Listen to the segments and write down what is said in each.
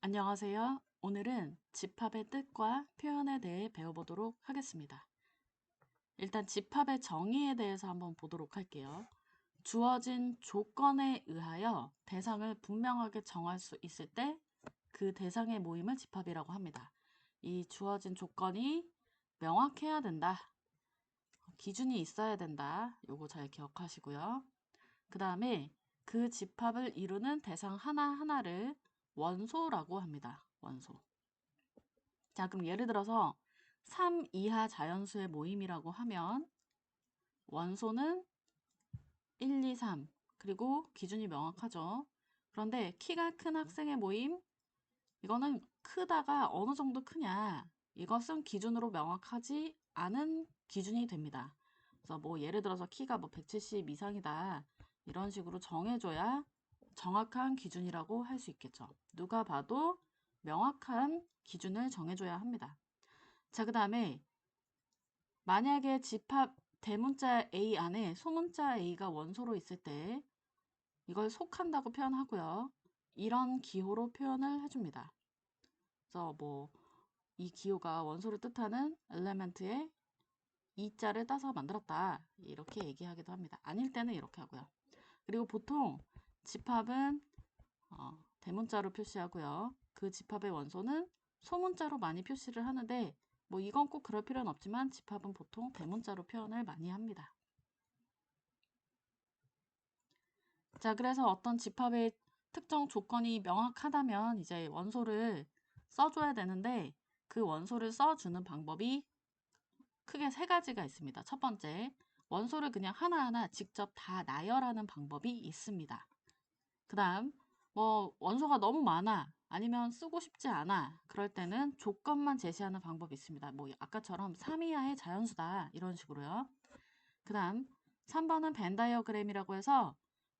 안녕하세요. 오늘은 집합의 뜻과 표현에 대해 배워보도록 하겠습니다. 일단 집합의 정의에 대해서 한번 보도록 할게요. 주어진 조건에 의하여 대상을 분명하게 정할 수 있을 때 그 대상의 모임을 집합이라고 합니다. 이 주어진 조건이 명확해야 된다. 기준이 있어야 된다. 요거 잘 기억하시고요. 그 다음에 그 집합을 이루는 대상 하나하나를 원소라고 합니다. 원소. 자, 그럼 예를 들어서 3 이하 자연수의 모임이라고 하면 원소는 1, 2, 3 그리고 기준이 명확하죠. 그런데 키가 큰 학생의 모임 이거는 크다가 어느 정도 크냐 이것은 기준으로 명확하지 않은 기준이 됩니다. 그래서 뭐 예를 들어서 키가 뭐 170 이상이다 이런 식으로 정해줘야 정확한 기준이라고 할 수 있겠죠. 누가 봐도 명확한 기준을 정해줘야 합니다. 자, 그 다음에 만약에 집합 대문자 A 안에 소문자 A가 원소로 있을 때 이걸 속한다고 표현하고요. 이런 기호로 표현을 해줍니다. 그래서 뭐 이 기호가 원소를 뜻하는 엘레멘트에 이자를 따서 만들었다. 이렇게 얘기하기도 합니다. 아닐 때는 이렇게 하고요. 그리고 보통 집합은 대문자로 표시하고요. 그 집합의 원소는 소문자로 많이 표시를 하는데 뭐 이건 꼭 그럴 필요는 없지만 집합은 보통 대문자로 표현을 많이 합니다. 자, 그래서 어떤 집합의 특정 조건이 명확하다면 이제 원소를 써줘야 되는데 그 원소를 써주는 방법이 크게 세 가지가 있습니다. 첫 번째, 원소를 그냥 하나하나 직접 다 나열하는 방법이 있습니다. 그 다음, 뭐 원소가 너무 많아 아니면 쓰고 싶지 않아 그럴 때는 조건만 제시하는 방법이 있습니다. 뭐 아까처럼 3 이하의 자연수다 이런 식으로요. 그 다음 3번은 벤 다이어그램이라고 해서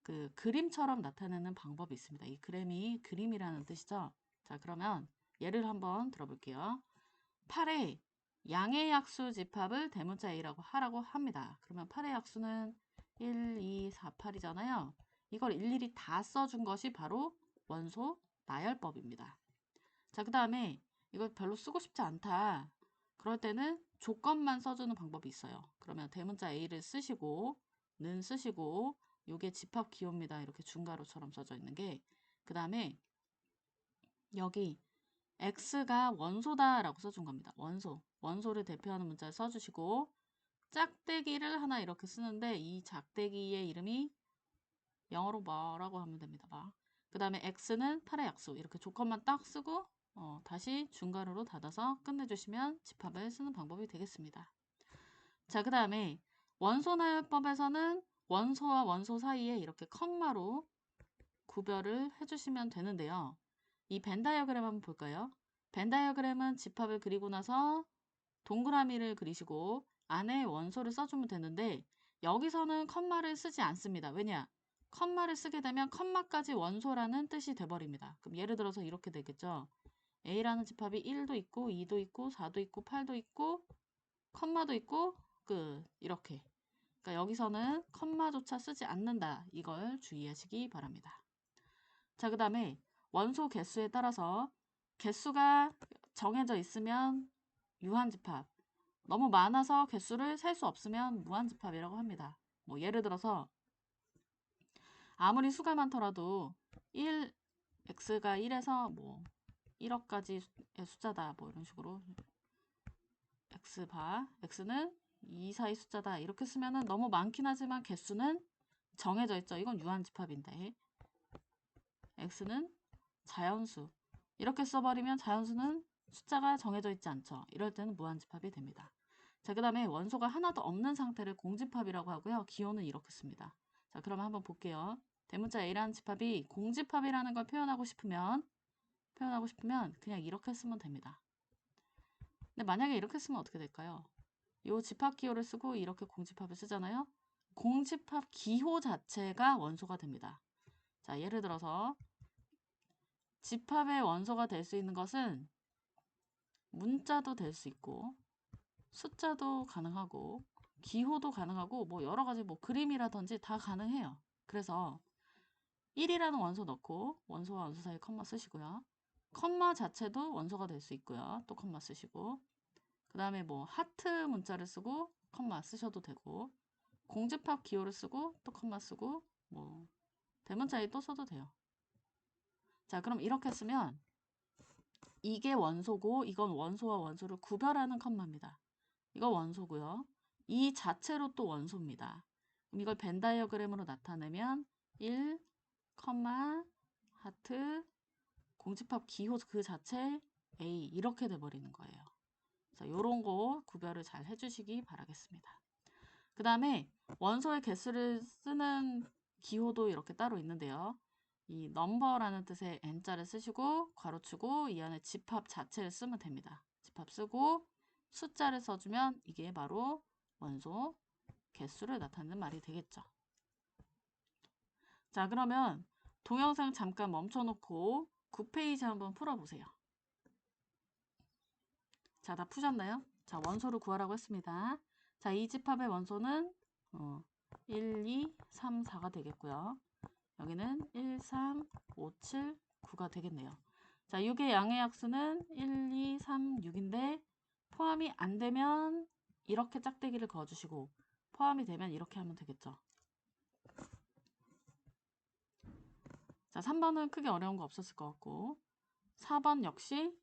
그 그림처럼 나타내는 방법이 있습니다. 이 그램이 그림이라는 뜻이죠. 자, 그러면 예를 한번 들어볼게요. 8의 양의 약수 집합을 대문자 A라고 하라고 합니다. 그러면 8의 약수는 1, 2, 4, 8이잖아요. 이걸 일일이 다 써준 것이 바로 원소 나열법입니다. 자, 그 다음에 이걸 별로 쓰고 싶지 않다. 그럴 때는 조건만 써주는 방법이 있어요. 그러면 대문자 A를 쓰시고 는 쓰시고 요게 집합 기호입니다. 이렇게 중괄호처럼 써져 있는 게. 그 다음에 여기 X가 원소다 라고 써준 겁니다. 원소. 원소를 대표하는 문자를 써주시고 짝대기를 하나 이렇게 쓰는데 이 짝대기의 이름이 영어로 뭐라고 하면 됩니다. 그 다음에 X는 8의 약수 이렇게 조건만 딱 쓰고 다시 중괄호로 닫아서 끝내주시면 집합을 쓰는 방법이 되겠습니다. 자, 그 다음에 원소 나열법에서는 원소와 원소 사이에 이렇게 컴마로 구별을 해주시면 되는데요. 이 벤 다이어그램 한번 볼까요? 벤 다이어그램은 집합을 그리고 나서 동그라미를 그리시고 안에 원소를 써주면 되는데 여기서는 컴마를 쓰지 않습니다. 왜냐? 컴마를 쓰게 되면 컴마까지 원소라는 뜻이 돼버립니다. 그럼 예를 들어서 이렇게 되겠죠. A라는 집합이 1도 있고 2도 있고 4도 있고 8도 있고 컴마도 있고 끝 이렇게. 그러니까 여기서는 컴마조차 쓰지 않는다. 이걸 주의하시기 바랍니다. 자, 그 다음에 원소 개수에 따라서 개수가 정해져 있으면 유한집합, 너무 많아서 개수를 셀 수 없으면 무한집합이라고 합니다. 뭐 예를 들어서 아무리 수가 많더라도 1, x가 1에서 뭐 1억까지의 숫자다 뭐 이런 식으로 x바, x는 2 사이 숫자다 이렇게 쓰면은 너무 많긴 하지만 개수는 정해져 있죠. 이건 유한집합인데 x는 자연수 이렇게 써버리면 자연수는 숫자가 정해져 있지 않죠. 이럴 때는 무한집합이 됩니다. 자, 그 다음에 원소가 하나도 없는 상태를 공집합이라고 하고요. 기호는 이렇게 씁니다. 자, 그러면 한번 볼게요. 대문자 A라는 집합이 공집합이라는 걸 표현하고 싶으면 그냥 이렇게 쓰면 됩니다. 근데 만약에 이렇게 쓰면 어떻게 될까요? 이 집합 기호를 쓰고 이렇게 공집합을 쓰잖아요. 공집합 기호 자체가 원소가 됩니다. 자, 예를 들어서 집합의 원소가 될 수 있는 것은 문자도 될 수 있고 숫자도 가능하고 기호도 가능하고 뭐 여러 가지 뭐 그림이라든지 다 가능해요. 그래서 1이라는 원소 넣고 원소와 원소 사이 컴마 쓰시고요. 컴마 자체도 원소가 될 수 있고요. 또 컴마 쓰시고 그 다음에 뭐 하트 문자를 쓰고 컴마 쓰셔도 되고 공집합 기호를 쓰고 또 컴마 쓰고 뭐 대문자에 또 써도 돼요. 자, 그럼 이렇게 쓰면 이게 원소고 이건 원소와 원소를 구별하는 컴마입니다. 이거 원소고요. 이 자체로 또 원소입니다. 그럼 이걸 벤 다이어그램으로 나타내면 1, 하트, 공집합 기호 그 자체 A 이렇게 돼버리는 거예요. 그래서 이런 거 구별을 잘 해주시기 바라겠습니다. 그 다음에 원소의 개수를 쓰는 기호도 이렇게 따로 있는데요. 이 넘버라는 뜻의 n자를 쓰시고 괄호치고 이 안에 집합 자체를 쓰면 됩니다. 집합 쓰고 숫자를 써주면 이게 바로 원소 개수를 나타내는 말이 되겠죠. 자, 그러면 동영상 잠깐 멈춰놓고 9페이지 한번 풀어보세요. 자, 다 푸셨나요? 자, 원소를 구하라고 했습니다. 자, 이 집합의 원소는 1, 2, 3, 4가 되겠고요. 여기는 1, 3, 5, 7, 9가 되겠네요. 자, 6의 양의 약수는 1, 2, 3, 6인데 포함이 안 되면 이렇게 짝대기를 그어주시고 포함이 되면 이렇게 하면 되겠죠. 자, 3번은 크게 어려운 거 없었을 것 같고 4번 역시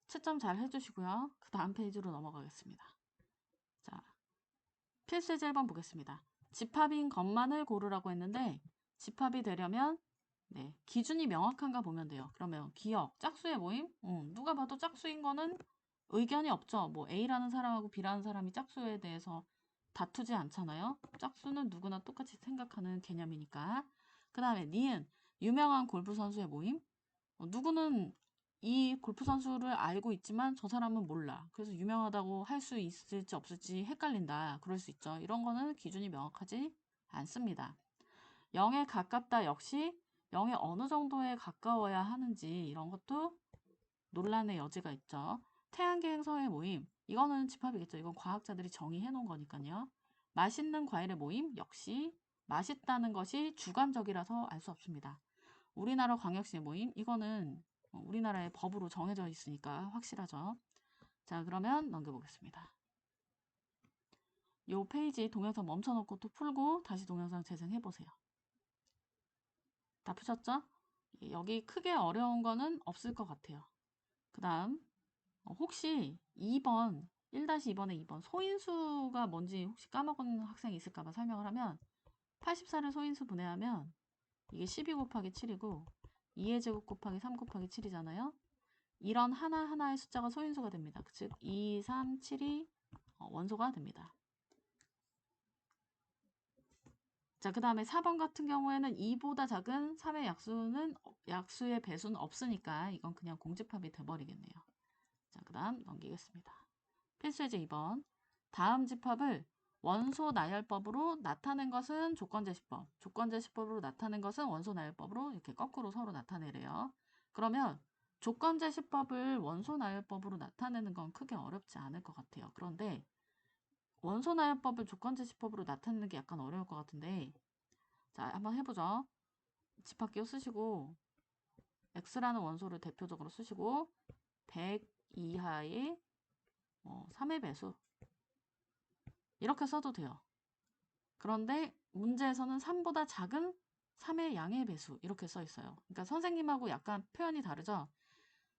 채점 잘 해주시고요. 그 다음 페이지로 넘어가겠습니다. 자, 필수예제 1번 보겠습니다. 집합인 것만을 고르라고 했는데 집합이 되려면 기준이 명확한가 보면 돼요. 그러면 기억, 짝수의 모임? 누가 봐도 짝수인 거는 의견이 없죠. 뭐 A라는 사람하고 B라는 사람이 짝수에 대해서 다투지 않잖아요. 짝수는 누구나 똑같이 생각하는 개념이니까. 그 다음에 니은, 유명한 골프 선수의 모임? 누구는 이 골프 선수를 알고 있지만 저 사람은 몰라. 그래서 유명하다고 할 수 있을지 없을지 헷갈린다. 그럴 수 있죠. 이런 거는 기준이 명확하지 않습니다. 0에 가깝다 역시 0에 어느 정도에 가까워야 하는지 이런 것도 논란의 여지가 있죠. 태양계 행성의 모임 이거는 집합이겠죠. 이건 과학자들이 정의해 놓은 거니까요. 맛있는 과일의 모임 역시 맛있다는 것이 주관적이라서 알 수 없습니다. 우리나라 광역시의 모임 이거는 우리나라의 법으로 정해져 있으니까 확실하죠. 자, 그러면 넘겨보겠습니다. 이 페이지 동영상 멈춰놓고 또 풀고 다시 동영상 재생해보세요. 다 푸셨죠? 여기 크게 어려운 거는 없을 것 같아요. 그 다음 혹시 2번 1-2번에 2번 소인수가 뭔지 혹시 까먹은 학생이 있을까봐 설명을 하면 84를 소인수 분해하면 이게 12 곱하기 7이고 2의 제곱 곱하기 3 곱하기 7이잖아요. 이런 하나하나의 숫자가 소인수가 됩니다. 즉 2, 3, 7이 원소가 됩니다. 자, 그 다음에 4번 같은 경우에는 2보다 작은 3의 약수의 배수는 없으니까 이건 그냥 공집합이 돼버리겠네요. 자, 그 다음 넘기겠습니다. 필수예제 2번. 다음 집합을 원소 나열법으로 나타낸 것은 조건제시법, 조건제시법으로 나타낸 것은 원소 나열법으로 이렇게 거꾸로 서로 나타내래요. 그러면 조건제시법을 원소 나열법으로 나타내는 건 크게 어렵지 않을 것 같아요. 그런데 원소 나열법을 조건제시법으로 나타내는 게 약간 어려울 것 같은데 자, 한번 해보죠. 집합기호 쓰시고 x라는 원소를 대표적으로 쓰시고 100 이하의 3의 배수 이렇게 써도 돼요. 그런데 문제에서는 3보다 작은 3의 양의 배수 이렇게 써 있어요. 그러니까 선생님하고 약간 표현이 다르죠.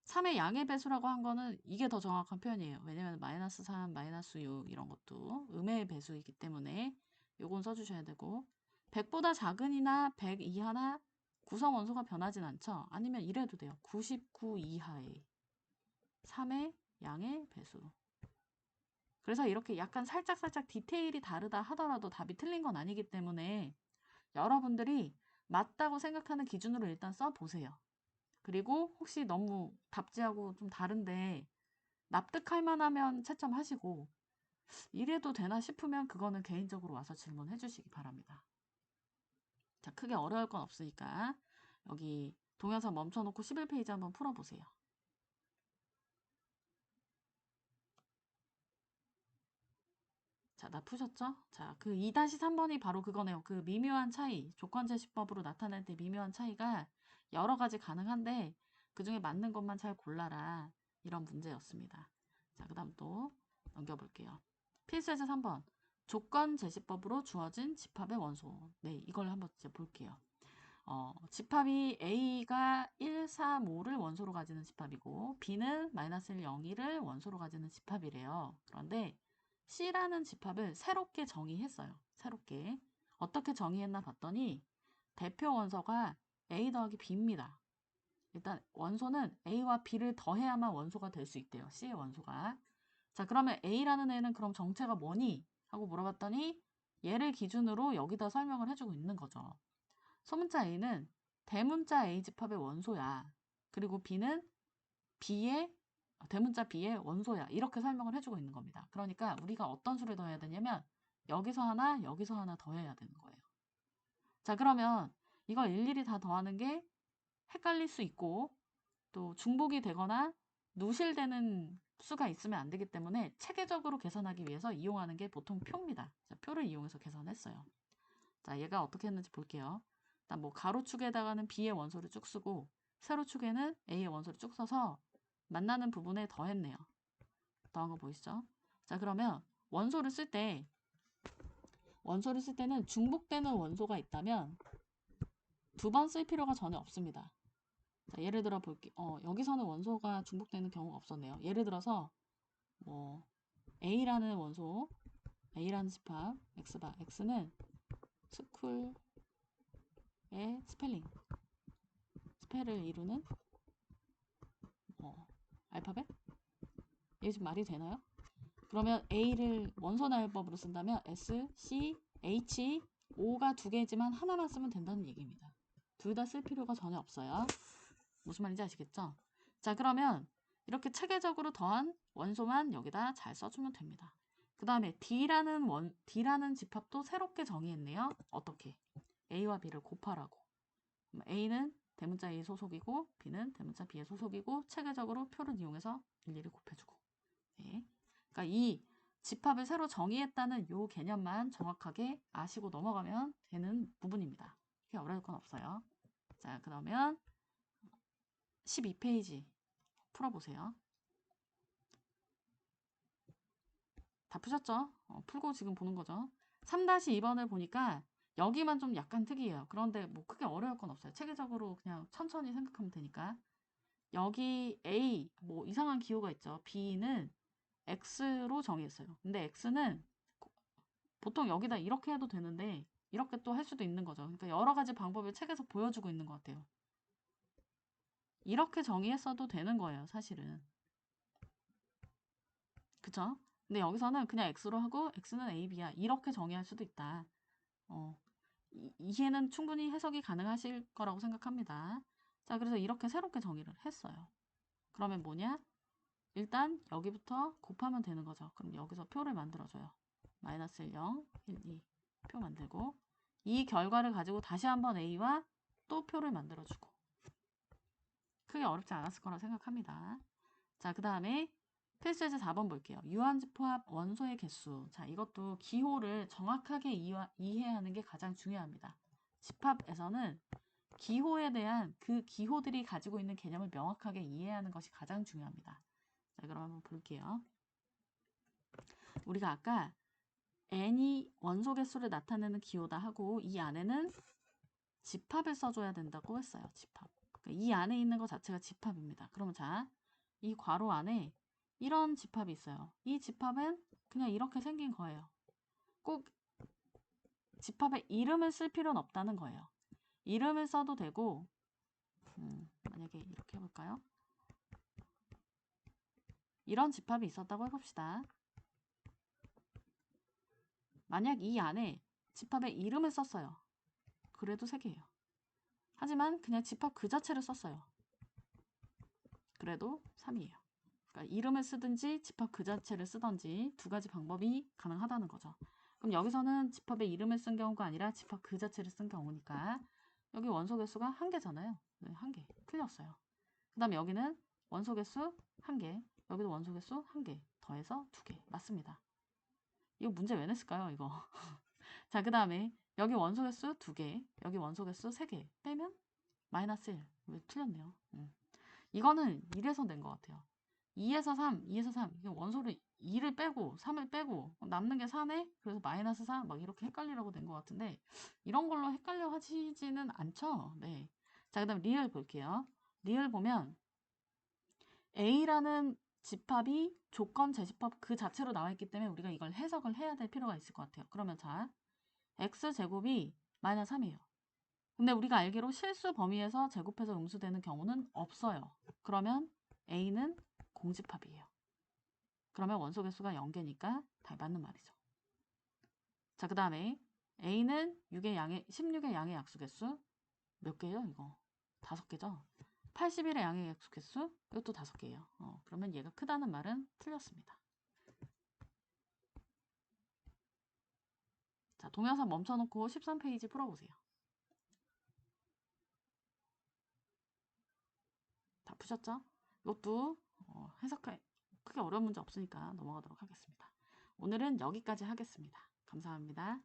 3의 양의 배수라고 한 거는 이게 더 정확한 표현이에요. 왜냐면 마이너스 3, 마이너스 6 이런 것도 음의 배수이기 때문에 요건 써주셔야 되고 100보다 작은이나 100 이하나 구성 원소가 변하진 않죠. 아니면 이래도 돼요. 99 이하의 3의 양의 배수. 그래서 이렇게 약간 살짝살짝 디테일이 다르다 하더라도 답이 틀린 건 아니기 때문에 여러분들이 맞다고 생각하는 기준으로 일단 써보세요. 그리고 혹시 너무 답지하고 좀 다른데 납득할 만하면 채점하시고 이래도 되나 싶으면 그거는 개인적으로 와서 질문해 주시기 바랍니다. 자, 크게 어려울 건 없으니까 여기 동영상 멈춰놓고 11페이지 한번 풀어보세요. 자, 다 푸셨죠? 자, 그 2-3번이 바로 그거네요. 그 미묘한 차이, 조건제시법으로 나타낼 때 미묘한 차이가 여러 가지 가능한데 그 중에 맞는 것만 잘 골라라. 이런 문제였습니다. 자, 그 다음 또 넘겨볼게요. 필수예제 3번. 조건 제시법으로 주어진 집합의 원소. 네, 이걸 한번 이제 볼게요. 집합이 A가 1, 3, 5를 원소로 가지는 집합이고 B는 -1, 0, 2를 원소로 가지는 집합이래요. 그런데 C라는 집합을 새롭게 정의했어요. 새롭게. 어떻게 정의했나 봤더니 대표 원소가 A 더하기 B입니다. 일단 원소는 A와 B를 더해야만 원소가 될 수 있대요. C의 원소가. 자, 그러면 A라는 애는 그럼 정체가 뭐니? 하고 물어봤더니 얘를 기준으로 여기다 설명을 해주고 있는 거죠. 소문자 A는 대문자 A 집합의 원소야. 그리고 B는 대문자 B의 원소야. 이렇게 설명을 해주고 있는 겁니다. 그러니까 우리가 어떤 수를 더해야 되냐면 여기서 하나, 여기서 하나 더해야 되는 거예요. 자, 그러면 이걸 일일이 다 더하는 게 헷갈릴 수 있고 또 중복이 되거나 누실되는 수가 있으면 안 되기 때문에 체계적으로 계산하기 위해서 이용하는 게 보통 표입니다. 자, 표를 이용해서 계산했어요. 자, 얘가 어떻게 했는지 볼게요. 일단 뭐 가로축에다가는 B의 원소를 쭉 쓰고 세로축에는 A의 원소를 쭉 써서 만나는 부분에 더했네요. 더한 거 보이시죠? 자, 그러면 원소를 쓸 때는 중복되는 원소가 있다면 두 번 쓸 필요가 전혀 없습니다. 자, 예를 들어 볼게요. 여기서는 원소가 중복되는 경우가 없었네요. 예를 들어서 뭐 A라는 원소, A라는 집합, X바, X는 스쿨의 스펠을 이루는 알파벳? 이게 지금 말이 되나요? 그러면 A를 원소 나열법으로 쓴다면 S, C, H, O가 두 개지만 하나만 쓰면 된다는 얘기입니다. 둘 다 쓸 필요가 전혀 없어요. 무슨 말인지 아시겠죠? 자, 그러면 이렇게 체계적으로 더한 원소만 여기다 잘 써주면 됩니다. 그 다음에 D라는 집합도 새롭게 정의했네요. 어떻게? A와 B를 곱하라고. A는 대문자 A의 소속이고 B는 대문자 B의 소속이고 체계적으로 표를 이용해서 일일이 곱해주고. 네. 그러니까 이 집합을 새로 정의했다는 요 개념만 정확하게 아시고 넘어가면 되는 부분입니다. 그게 어려울 건 없어요. 자, 그러면 12페이지 풀어보세요. 다 푸셨죠? 풀고 지금 보는 거죠. 3-2번을 보니까 여기만 좀 약간 특이해요. 그런데 뭐 크게 어려울 건 없어요. 체계적으로 그냥 천천히 생각하면 되니까. 여기 A, 뭐 이상한 기호가 있죠. B는 X로 정의했어요. 근데 X는 보통 여기다 이렇게 해도 되는데 이렇게 또 할 수도 있는 거죠. 그러니까 여러 가지 방법을 책에서 보여주고 있는 것 같아요. 이렇게 정의했어도 되는 거예요, 사실은. 그쵸? 근데 여기서는 그냥 X로 하고 X는 A, B야. 이렇게 정의할 수도 있다. 이해는 충분히 해석이 가능하실 거라고 생각합니다. 자, 그래서 이렇게 새롭게 정의를 했어요. 그러면 뭐냐? 일단 여기부터 곱하면 되는 거죠. 그럼 여기서 표를 만들어줘요. -1, 0, 1, 2 표 만들고 이 결과를 가지고 다시 한번 A와 또 표를 만들어주고 크게 어렵지 않았을 거라 생각합니다. 자, 그 다음에 필수예제 4번 볼게요. 유한집합 원소의 개수. 자, 이것도 기호를 정확하게 이해하는 게 가장 중요합니다. 집합에서는 기호에 대한 그 기호들이 가지고 있는 개념을 명확하게 이해하는 것이 가장 중요합니다. 자, 그럼 한번 볼게요. 우리가 아까 n이 원소 개수를 나타내는 기호다 하고 이 안에는 집합을 써줘야 된다고 했어요. 집합. 그러니까 이 안에 있는 것 자체가 집합입니다. 그러면 자, 이 괄호 안에 이런 집합이 있어요. 이 집합은 그냥 이렇게 생긴 거예요. 꼭 집합에 이름을 쓸 필요는 없다는 거예요. 이름을 써도 되고 만약에 이렇게 해볼까요? 이런 집합이 있었다고 해봅시다. 만약 이 안에 집합에 이름을 썼어요. 그래도 3개예요. 하지만 그냥 집합 그 자체를 썼어요. 그래도 3이에요. 그러니까 이름을 쓰든지 집합 그 자체를 쓰든지 두 가지 방법이 가능하다는 거죠. 그럼 여기서는 집합에 이름을 쓴 경우가 아니라 집합 그 자체를 쓴 경우니까 여기 원소 개수가 1개잖아요. 네, 1개. 틀렸어요. 그 다음에 여기는 원소 개수 1개, 여기도 원소 개수 1개, 더해서 2개. 맞습니다. 이거 문제 왜 냈을까요, 이거? 자, 그 다음에 여기 원소 개수 2개, 여기 원소 개수 3개 빼면 마이너스 1. 왜 틀렸네요. 이거는 1에서 낸 것 같아요. 2에서 3, 2에서 3. 원소를 2를 빼고 3을 빼고 남는 게 4네? 그래서 마이너스 4 막 이렇게 헷갈리라고 된 것 같은데 이런 걸로 헷갈려 하시지는 않죠. 네. 자, 그 다음 리을 볼게요. 리을 보면 A라는 집합이 조건 재집합 그 자체로 나와 있기 때문에 우리가 이걸 해석을 해야 될 필요가 있을 것 같아요. 그러면 자, x제곱이 마이너스 3이에요. 근데 우리가 알기로 실수 범위에서 제곱해서 음수되는 경우는 없어요. 그러면 A는 공집합이에요. 그러면 원소 개수가 0개니까 다 맞는 말이죠. 자, 그 다음에 A는 16의 양의 약수 개수 몇 개예요, 이거? 5개죠? 81의 양의 약수 개수 이것도 5개예요. 그러면 얘가 크다는 말은 틀렸습니다. 자, 동영상 멈춰놓고 13페이지 풀어보세요. 다 푸셨죠? 이것도 해석할 크게 어려운 문제 없으니까 넘어가도록 하겠습니다. 오늘은 여기까지 하겠습니다. 감사합니다.